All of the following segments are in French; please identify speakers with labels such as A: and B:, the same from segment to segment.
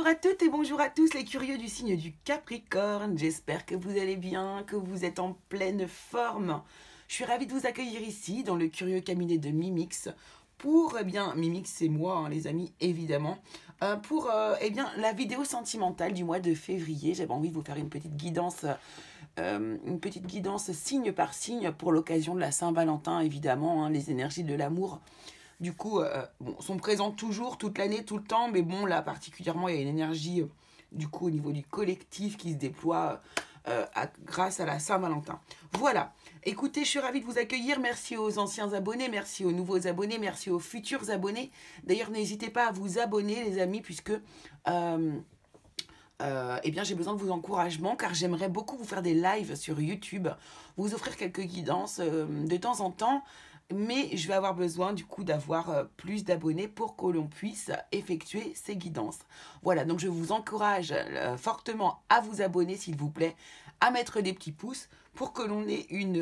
A: Bonjour à toutes et bonjour à tous les curieux du signe du Capricorne. J'espère que vous allez bien, que vous êtes en pleine forme. Je suis ravie de vous accueillir ici dans le curieux cabinet de Mimix pour, Mimix c'est moi les amis évidemment, pour la vidéo sentimentale du mois de février. J'avais envie de vous faire une petite guidance signe par signe pour l'occasion de la Saint-Valentin évidemment, les énergies de l'amour. Du coup, sont présentes toujours, toute l'année, tout le temps, mais bon, là, particulièrement, il y a une énergie, du coup, au niveau du collectif qui se déploie grâce à la Saint-Valentin. Voilà. Écoutez, je suis ravie de vous accueillir. Merci aux anciens abonnés, merci aux nouveaux abonnés, merci aux futurs abonnés. D'ailleurs, n'hésitez pas à vous abonner, les amis, puisque... j'ai besoin de vos encouragements car j'aimerais beaucoup vous faire des lives sur YouTube, vous offrir quelques guidances de temps en temps, mais je vais avoir besoin du coup d'avoir plus d'abonnés pour que l'on puisse effectuer ces guidances. Voilà, donc je vous encourage fortement à vous abonner s'il vous plaît, à mettre des petits pouces pour que l'on ait une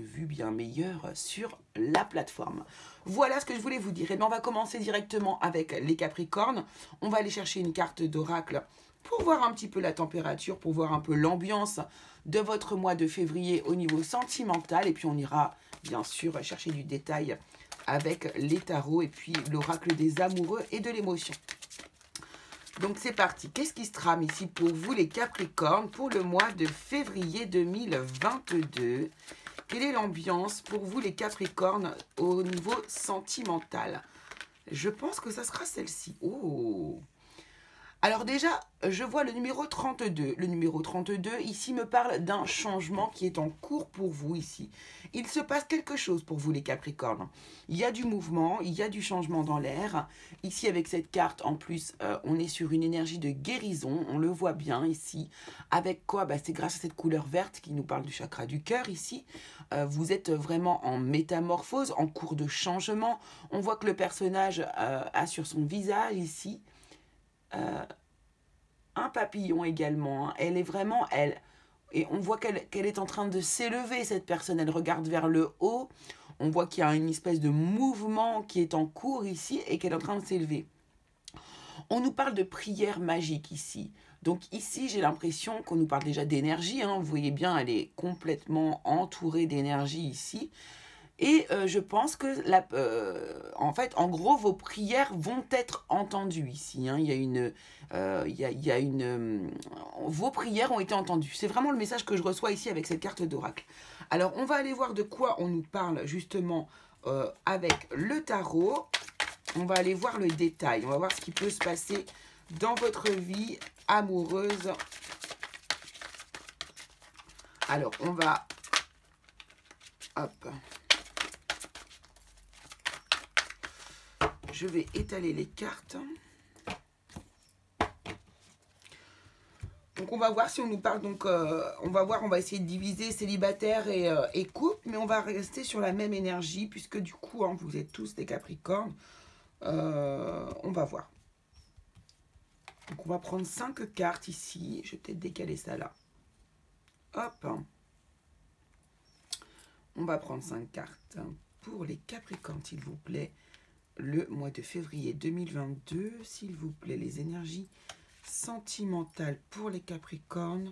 A: vue bien meilleure sur la plateforme. Voilà ce que je voulais vous dire. Et bien on va commencer directement avec les Capricornes. On va aller chercher une carte d'oracle pour voir un petit peu la température, pour voir un peu l'ambiance de votre mois de février au niveau sentimental. Et puis on ira bien sûr chercher du détail avec les tarots et puis l'oracle des amoureux et de l'émotion. Donc c'est parti. Qu'est-ce qui se trame ici pour vous les Capricornes pour le mois de février 2022 ? Quelle est l'ambiance pour vous les Capricornes au niveau sentimental ? Je pense que ça sera celle-ci. Oh! Alors déjà, je vois le numéro 32. Le numéro 32, ici, me parle d'un changement qui est en cours pour vous ici. Il se passe quelque chose pour vous, les Capricornes. Il y a du mouvement, il y a du changement dans l'air. Ici, avec cette carte, en plus, on est sur une énergie de guérison. On le voit bien ici. Avec quoi ? C'est grâce à cette couleur verte qui nous parle du chakra du cœur ici. Vous êtes vraiment en métamorphose, en cours de changement. On voit que le personnage a sur son visage ici... un papillon également, elle est vraiment elle, et on voit qu'elle est en train de s'élever cette personne, elle regarde vers le haut, on voit qu'il y a une espèce de mouvement qui est en cours ici et qu'elle est en train de s'élever. On nous parle de prière magique ici, donc ici j'ai l'impression qu'on nous parle déjà d'énergie, vous voyez bien elle est complètement entourée d'énergie ici. Et je pense que, en gros, vos prières vont être entendues ici. Vos prières ont été entendues. C'est vraiment le message que je reçois ici avec cette carte d'oracle. Alors, on va aller voir de quoi on nous parle justement avec le tarot. On va aller voir le détail. On va voir ce qui peut se passer dans votre vie amoureuse. Alors, on va... Hop. Je vais étaler les cartes. Donc on va voir si on nous parle, on va essayer de diviser célibataire et couple, mais on va rester sur la même énergie, puisque du coup, vous êtes tous des Capricornes. On va voir. Donc on va prendre 5 cartes ici. Je vais peut-être décaler ça là. Hop. On va prendre 5 cartes pour les Capricornes, s'il vous plaît. Le mois de février 2022, s'il vous plaît, les énergies sentimentales pour les Capricornes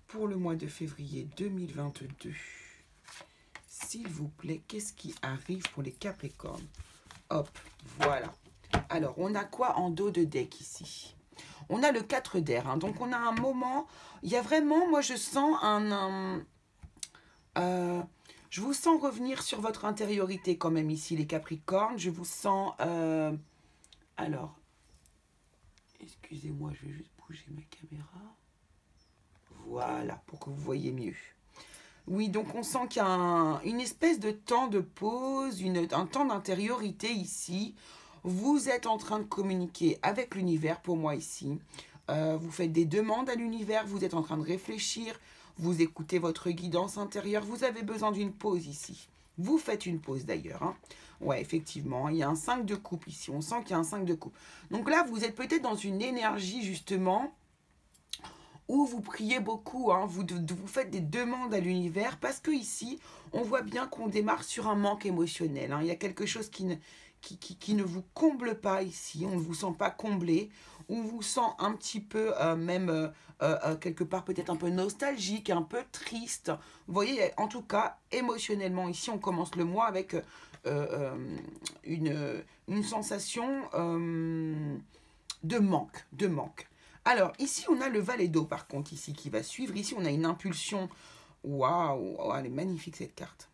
A: pour le mois de février 2022. S'il vous plaît, qu'est-ce qui arrive pour les Capricornes? Hop, voilà. Alors, on a quoi en dos de deck ici? On a le 4 d'air, donc on a un moment, il y a vraiment, moi je sens je vous sens revenir sur votre intériorité quand même ici, les Capricornes. Je vous sens... Alors, excusez-moi, je vais juste bouger ma caméra. Voilà, pour que vous voyez mieux. Oui, donc on sent qu'il y a une espèce de temps de pause, un temps d'intériorité ici. Vous êtes en train de communiquer avec l'univers, pour moi ici. Vous faites des demandes à l'univers, vous êtes en train de réfléchir. Vous écoutez votre guidance intérieure. Vous avez besoin d'une pause ici. Vous faites une pause d'ailleurs. Ouais, effectivement. Il y a un 5 de coupe ici. On sent qu'il y a un 5 de coupe. Donc là, vous êtes peut-être dans une énergie justement où vous priez beaucoup. Vous faites des demandes à l'univers parce que ici, on voit bien qu'on démarre sur un manque émotionnel. Il y a quelque chose qui qui ne vous comble pas ici. On ne vous sent pas comblé. On vous sent un petit peu même quelque part peut-être un peu nostalgique, un peu triste. Vous voyez, en tout cas, émotionnellement, ici, on commence le mois avec une sensation de manque, de manque. Alors, ici, on a le valet d'eau, par contre, ici, qui va suivre. Ici, on a une impulsion. Waouh, oh, elle est magnifique, cette carte.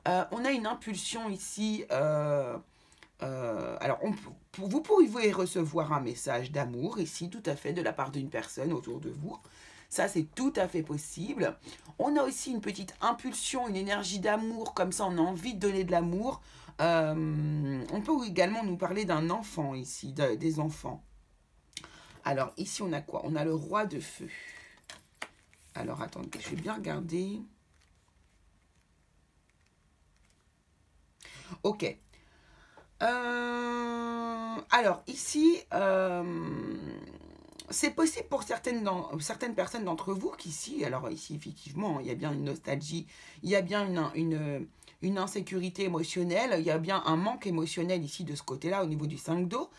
A: On a une impulsion ici. Alors, vous pourriez recevoir un message d'amour ici, tout à fait, de la part d'une personne autour de vous. Ça, c'est tout à fait possible. On a aussi une petite impulsion, une énergie d'amour, comme ça, on a envie de donner de l'amour. On peut également nous parler d'un enfant ici, des enfants. Alors, ici, on a quoi? On a le roi de feu. Alors, attendez, je vais bien regarder. Ok. Alors, ici, c'est possible pour certaines personnes d'entre vous qu'ici, alors ici, effectivement, il y a bien une nostalgie, il y a bien une insécurité émotionnelle, il y a bien un manque émotionnel ici de ce côté-là, au niveau du 5 d'eau.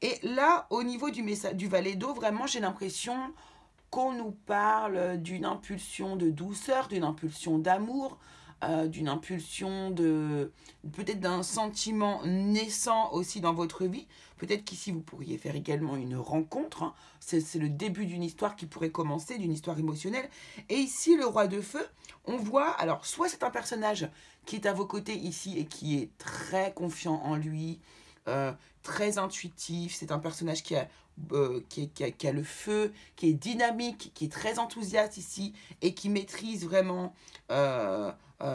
A: Et là, au niveau du valet d'eau, vraiment, j'ai l'impression qu'on nous parle d'une impulsion de douceur, d'une impulsion d'amour, d'une impulsion de peut-être d'un sentiment naissant aussi dans votre vie. Peut-être qu'ici vous pourriez faire également une rencontre, hein. C'est le début d'une histoire qui pourrait commencer, d'une histoire émotionnelle. Et ici, le roi de feu, on voit, alors soit c'est un personnage qui est à vos côtés ici et qui est très confiant en lui, très intuitif, c'est un personnage qui a le feu, qui est dynamique, qui est très enthousiaste ici et qui maîtrise vraiment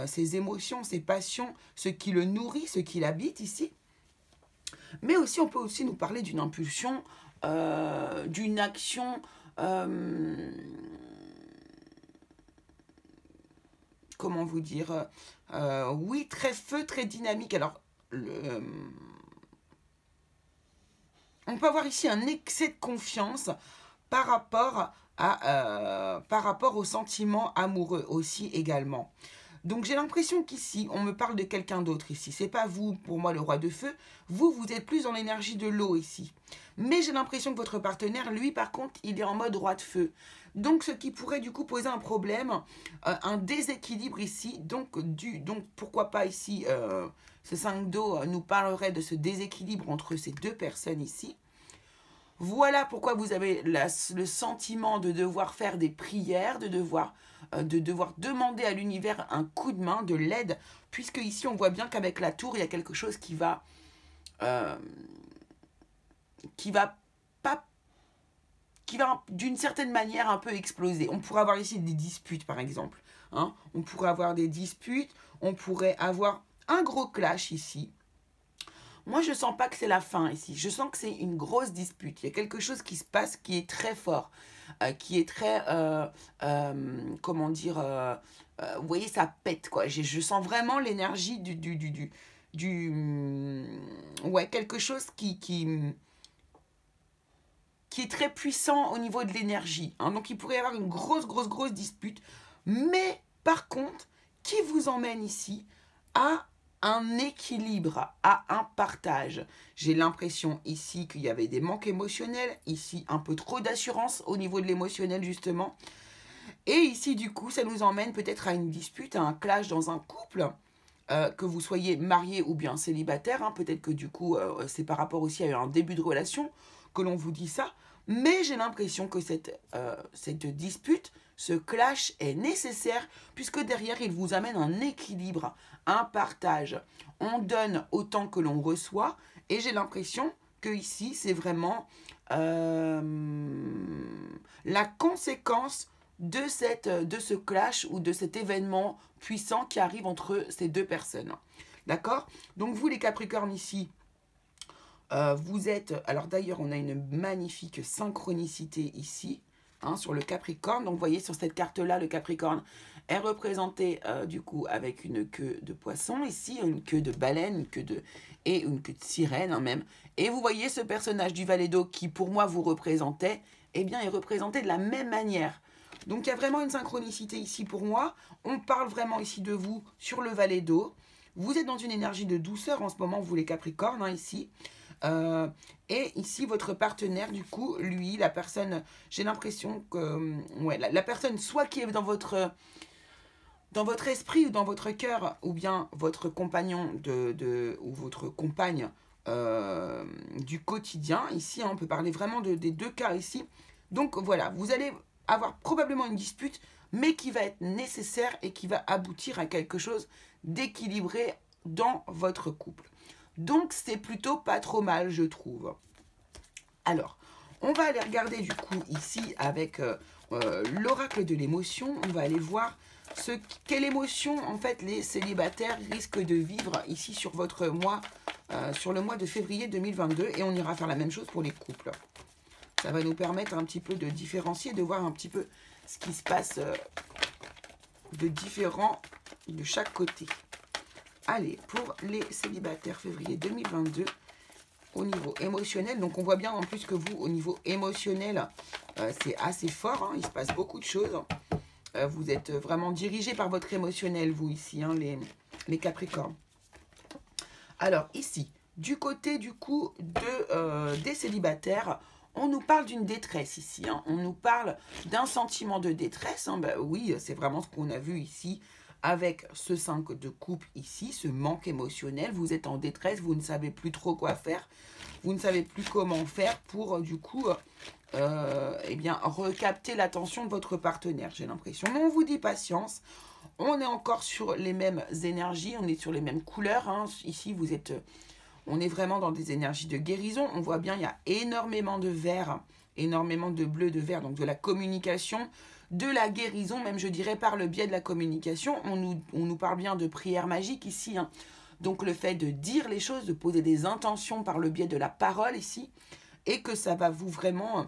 A: ses émotions, ses passions, ce qui le nourrit, ce qui l'habite ici. Mais aussi, on peut aussi nous parler d'une impulsion, d'une action, comment vous dire, oui, très feu, très dynamique. Alors, on peut avoir ici un excès de confiance par rapport au sentiment amoureux aussi également. Donc j'ai l'impression qu'ici, on me parle de quelqu'un d'autre ici. C'est pas vous, pour moi, le roi de feu. Vous, vous êtes plus dans l'énergie de l'eau ici. Mais j'ai l'impression que votre partenaire, lui, par contre, il est en mode roi de feu. Donc ce qui pourrait du coup poser un problème, un déséquilibre ici. Donc pourquoi pas ici, ce 5 d'eau nous parlerait de ce déséquilibre entre ces deux personnes ici. Voilà pourquoi vous avez le sentiment de devoir faire des prières, de devoir demander à l'univers un coup de main, de l'aide, puisque ici on voit bien qu'avec la tour, il y a quelque chose qui va d'une certaine manière un peu exploser. On pourrait avoir ici des disputes par exemple. Hein. On pourrait avoir des disputes, on pourrait avoir un gros clash ici. Moi, je sens pas que c'est la fin ici. Je sens que c'est une grosse dispute. Il y a quelque chose qui se passe qui est très fort, qui est très, comment dire, vous voyez, ça pète quoi. Je sens vraiment l'énergie ouais, quelque chose qui est très puissant au niveau de l'énergie. Hein. Donc, il pourrait y avoir une grosse dispute. Mais, par contre, qui vous emmène ici à un équilibre, à un partage. J'ai l'impression ici qu'il y avait des manques émotionnels, ici un peu trop d'assurance au niveau de l'émotionnel justement. Et ici du coup ça nous emmène peut-être à une dispute, à un clash dans un couple, que vous soyez marié ou bien célibataire. Hein. Peut-être que du coup c'est par rapport aussi à un début de relation que l'on vous dit ça. Mais j'ai l'impression que cette dispute, ce clash est nécessaire puisque derrière il vous amène un équilibre, un partage. On donne autant que l'on reçoit et j'ai l'impression que ici c'est vraiment la conséquence de ce clash ou de cet événement puissant qui arrive entre ces deux personnes. D'accord? Donc vous les Capricornes ici, vous êtes, alors d'ailleurs on a une magnifique synchronicité ici, hein, sur le Capricorne. Donc vous voyez sur cette carte là, le Capricorne est représenté du coup avec une queue de poisson ici, une queue de baleine, et une queue de sirène hein, même. Et vous voyez ce personnage du valet d'eau qui pour moi vous représentait, eh bien est représenté de la même manière. Donc il y a vraiment une synchronicité ici pour moi. On parle vraiment ici de vous sur le valet d'eau. Vous êtes dans une énergie de douceur en ce moment, vous les Capricornes, hein, ici. Et ici, votre partenaire, du coup, lui, la personne, j'ai l'impression que, ouais, la personne, soit qui est dans votre esprit ou dans votre cœur, ou bien votre compagnon ou votre compagne du quotidien, ici, hein, on peut parler vraiment des deux cas ici. Donc voilà, vous allez avoir probablement une dispute, mais qui va être nécessaire et qui va aboutir à quelque chose d'équilibré dans votre couple. Donc c'est plutôt pas trop mal, je trouve. Alors, on va aller regarder du coup ici avec l'oracle de l'émotion. On va aller voir quelle émotion en fait les célibataires risquent de vivre ici sur votre mois, sur le mois de février 2022. Et on ira faire la même chose pour les couples. Ça va nous permettre un petit peu de différencier, de voir un petit peu ce qui se passe de différent de chaque côté. Allez, pour les célibataires février 2022, au niveau émotionnel, donc on voit bien en plus que vous, au niveau émotionnel, c'est assez fort, hein, il se passe beaucoup de choses. Vous êtes vraiment dirigé par votre émotionnel, vous ici, hein, les Capricornes. Alors ici, du côté du coup des célibataires, on nous parle d'une détresse ici, hein. On nous parle d'un sentiment de détresse, hein. Ben oui, c'est vraiment ce qu'on a vu ici avec ce 5 de coupe ici, ce manque émotionnel. Vous êtes en détresse, vous ne savez plus trop quoi faire, vous ne savez plus comment faire pour du coup eh bien, recapter l'attention de votre partenaire, j'ai l'impression. Mais on vous dit patience, on est encore sur les mêmes énergies, on est sur les mêmes couleurs, hein. Ici, vous êtes... on est vraiment dans des énergies de guérison. On voit bien, il y a énormément de vert, énormément de bleu, de vert, donc de la communication, de la guérison, même je dirais par le biais de la communication. On nous parle bien de prière magique ici, hein. Donc le fait de dire les choses, de poser des intentions par le biais de la parole ici, et que ça va vous vraiment...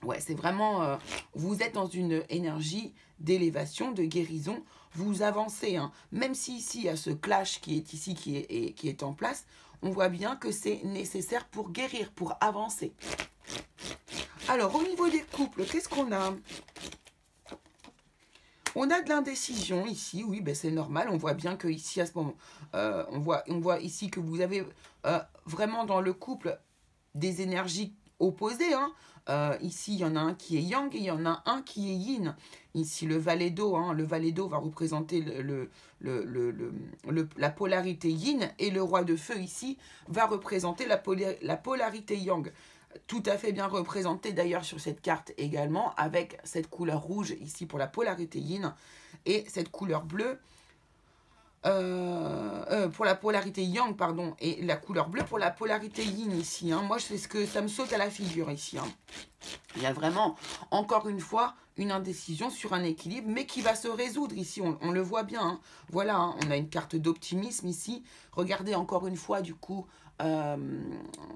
A: ouais, c'est vraiment... vous êtes dans une énergie d'élévation, de guérison. Vous avancez, hein. Même si ici, il y a ce clash qui est ici, qui est en place, on voit bien que c'est nécessaire pour guérir, pour avancer. Alors, au niveau des couples, qu'est-ce qu'on a? On a de l'indécision ici, oui, ben c'est normal. On voit bien que ici, à ce moment, on voit ici que vous avez vraiment dans le couple des énergies opposées, hein. Ici, il y en a un qui est yang et il y en a un qui est yin. Ici, le valet d'eau, hein, le valet d'eau va représenter la polarité yin, et le roi de feu ici va représenter la polarité yang. Tout à fait bien représenté d'ailleurs sur cette carte également, avec cette couleur rouge ici pour la polarité yin et cette couleur bleue pour la polarité yang, pardon, et la couleur bleue pour la polarité yin ici, hein. Moi, c'est ce que ça me saute à la figure ici, hein. Il y a vraiment, encore une fois, une indécision sur un équilibre, mais qui va se résoudre ici, on le voit bien, hein. Voilà, hein, on a une carte d'optimisme ici. Regardez encore une fois, du coup,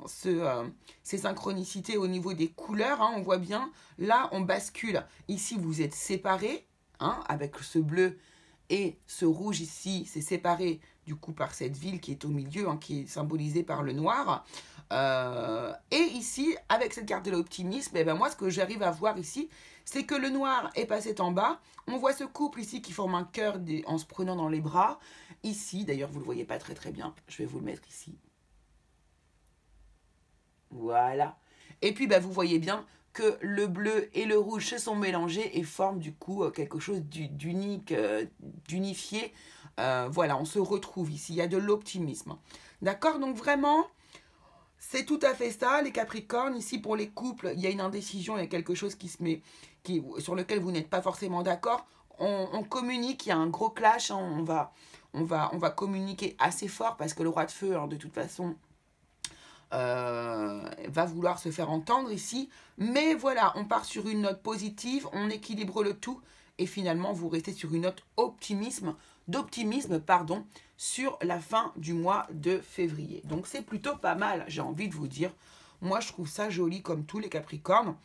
A: ces synchronicités au niveau des couleurs, hein, on voit bien, là, on bascule. Ici, vous êtes séparés, hein, avec ce bleu et ce rouge ici, c'est séparé du coup par cette ville qui est au milieu, hein, qui est symbolisée par le noir. Et ici, avec cette carte de l'optimisme, eh ben moi, ce que j'arrive à voir ici, c'est que le noir est passé en bas. On voit ce couple ici qui forme un cœur en se prenant dans les bras. Ici, d'ailleurs, vous ne le voyez pas très bien. Je vais vous le mettre ici. Voilà. Et puis, bah, vous voyez bien que le bleu et le rouge se sont mélangés et forment du coup quelque chose d'unique, d'unifié. Voilà, on se retrouve ici. Il y a de l'optimisme. D'accord? Donc vraiment, c'est tout à fait ça, les Capricornes. Ici, pour les couples, il y a une indécision, il y a quelque chose sur lequel vous n'êtes pas forcément d'accord. On communique, il y a un gros clash, hein, on va communiquer assez fort parce que le roi de feu, hein, de toute façon, va vouloir se faire entendre ici. Mais voilà, on part sur une note positive, on équilibre le tout et finalement, vous restez sur une note d'optimisme, pardon, sur la fin du mois de février. Donc, c'est plutôt pas mal, j'ai envie de vous dire. Moi, je trouve ça joli comme tous les Capricornes.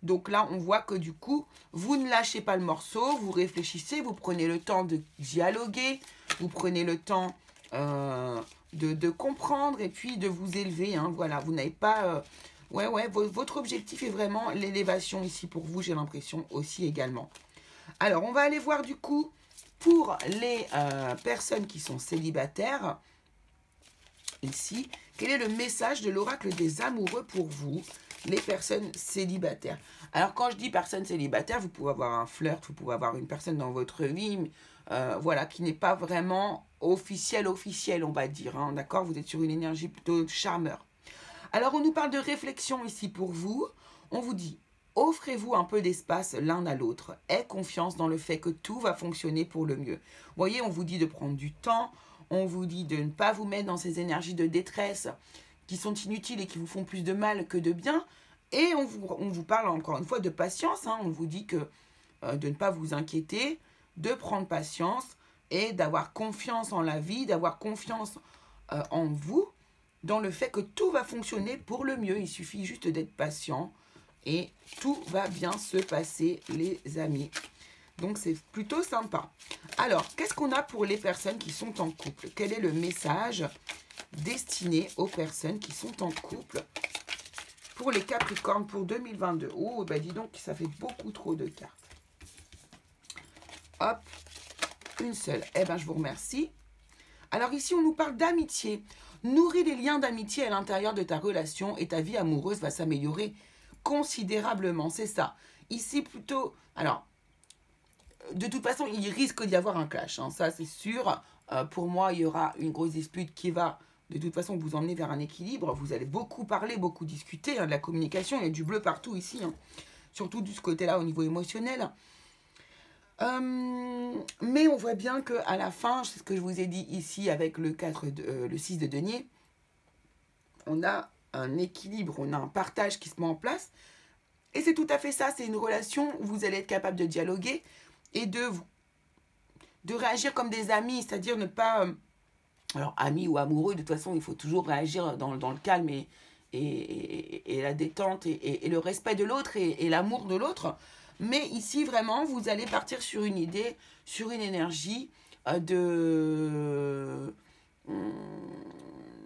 A: Donc là, on voit que du coup, vous ne lâchez pas le morceau, vous réfléchissez, vous prenez le temps de dialoguer, vous prenez le temps de comprendre et puis de vous élever, hein. Voilà, vous n'avez pas... votre objectif est vraiment l'élévation ici pour vous, j'ai l'impression aussi également. Alors, on va aller voir du coup Pour les personnes qui sont célibataires, ici, quel est le message de l'oracle des amoureux pour vous, les personnes célibataires? Alors, quand je dis personne célibataire, vous pouvez avoir un flirt, vous pouvez avoir une personne dans votre vie, voilà, qui n'est pas vraiment officielle, on va dire, hein, d'accord? Vous êtes sur une énergie plutôt charmeur. Alors, on nous parle de réflexion ici pour vous. On vous dit, offrez-vous un peu d'espace l'un à l'autre. Aie confiance dans le fait que tout va fonctionner pour le mieux. Vous voyez, on vous dit de prendre du temps. On vous dit de ne pas vous mettre dans ces énergies de détresse qui sont inutiles et qui vous font plus de mal que de bien. Et on vous parle encore une fois de patience. Hein. On vous dit que de ne pas vous inquiéter, de prendre patience et d'avoir confiance en la vie, d'avoir confiance en vous, dans le fait que tout va fonctionner pour le mieux. Il suffit juste d'être patient et tout va bien se passer, les amis. Donc, c'est plutôt sympa. Alors, qu'est-ce qu'on a pour les personnes qui sont en couple? Quel est le message destiné aux personnes qui sont en couple pour les Capricornes pour 2022? Oh, bah dis donc, ça fait beaucoup trop de cartes. Hop, une seule. Eh bien, je vous remercie. Alors ici, on nous parle d'amitié. Nourris les liens d'amitié à l'intérieur de ta relation et ta vie amoureuse va s'améliorer considérablement. C'est ça. Ici, plutôt... Alors, de toute façon, il risque d'y avoir un clash. Hein, ça, c'est sûr. Pour moi, il y aura une grosse dispute qui va, de toute façon, vous emmener vers un équilibre. Vous allez beaucoup parler, beaucoup discuter. Hein, de la communication, il y a du bleu partout ici. Hein, surtout de ce côté-là, au niveau émotionnel. Mais on voit bien qu'à la fin, c'est ce que je vous ai dit ici avec le 6 de denier, on a un équilibre, on a un partage qui se met en place. Et c'est tout à fait ça, c'est une relation où vous allez être capable de dialoguer et de réagir comme des amis, c'est-à-dire ne pas... alors, amis ou amoureux, de toute façon, il faut toujours réagir dans le calme et la détente et le respect de l'autre et l'amour de l'autre. Mais ici, vraiment, vous allez partir sur une idée, sur une énergie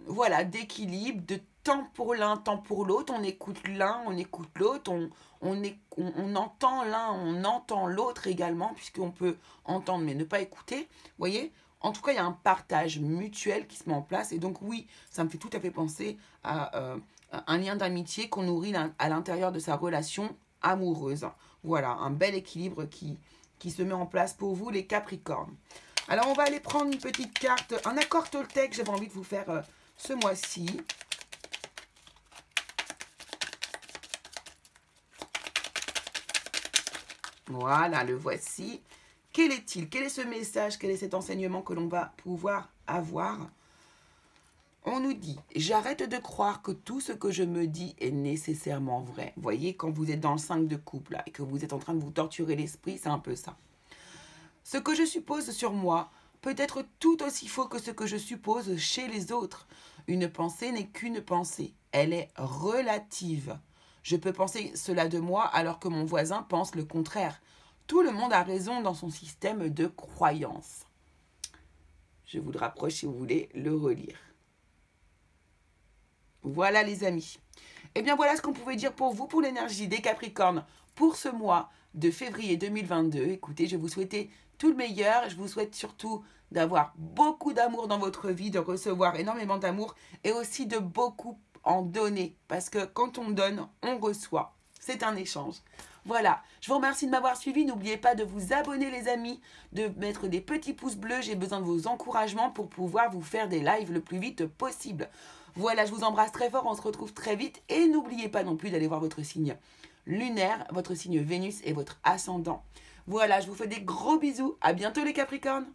A: voilà, d'équilibre, de temps pour l'un, temps pour l'autre. On écoute l'un, on écoute l'autre, on entend l'un, on entend l'autre également, puisqu'on peut entendre mais ne pas écouter. Vous voyez ? En tout cas, il y a un partage mutuel qui se met en place. Et donc, oui, ça me fait tout à fait penser à un lien d'amitié qu'on nourrit à l'intérieur de sa relation amoureuse. Voilà, un bel équilibre qui se met en place pour vous, les Capricornes. Alors, on va aller prendre une petite carte, un accord Toltec, j'avais envie de vous faire ce mois-ci. Voilà, le voici. Quel est-il? Quel est ce message? Quel est cet enseignement que l'on va pouvoir avoir? On nous dit, j'arrête de croire que tout ce que je me dis est nécessairement vrai. Vous voyez, quand vous êtes dans le 5 de couple là, et que vous êtes en train de vous torturer l'esprit, c'est un peu ça. Ce que je suppose sur moi peut être tout aussi faux que ce que je suppose chez les autres. Une pensée n'est qu'une pensée. Elle est relative. Je peux penser cela de moi alors que mon voisin pense le contraire. Tout le monde a raison dans son système de croyance. Je vous le rapproche si vous voulez le relire. Voilà les amis. Et bien voilà ce qu'on pouvait dire pour vous, pour l'énergie des Capricornes, pour ce mois de février 2022. Écoutez, je vous souhaitais tout le meilleur. Je vous souhaite surtout d'avoir beaucoup d'amour dans votre vie, de recevoir énormément d'amour et aussi de beaucoup en donner. Parce que quand on donne, on reçoit. C'est un échange. Voilà, je vous remercie de m'avoir suivi. N'oubliez pas de vous abonner les amis, de mettre des petits pouces bleus. J'ai besoin de vos encouragements pour pouvoir vous faire des lives le plus vite possible. Voilà, je vous embrasse très fort, on se retrouve très vite. Et n'oubliez pas non plus d'aller voir votre signe lunaire, votre signe Vénus et votre ascendant. Voilà, je vous fais des gros bisous. À bientôt les Capricornes.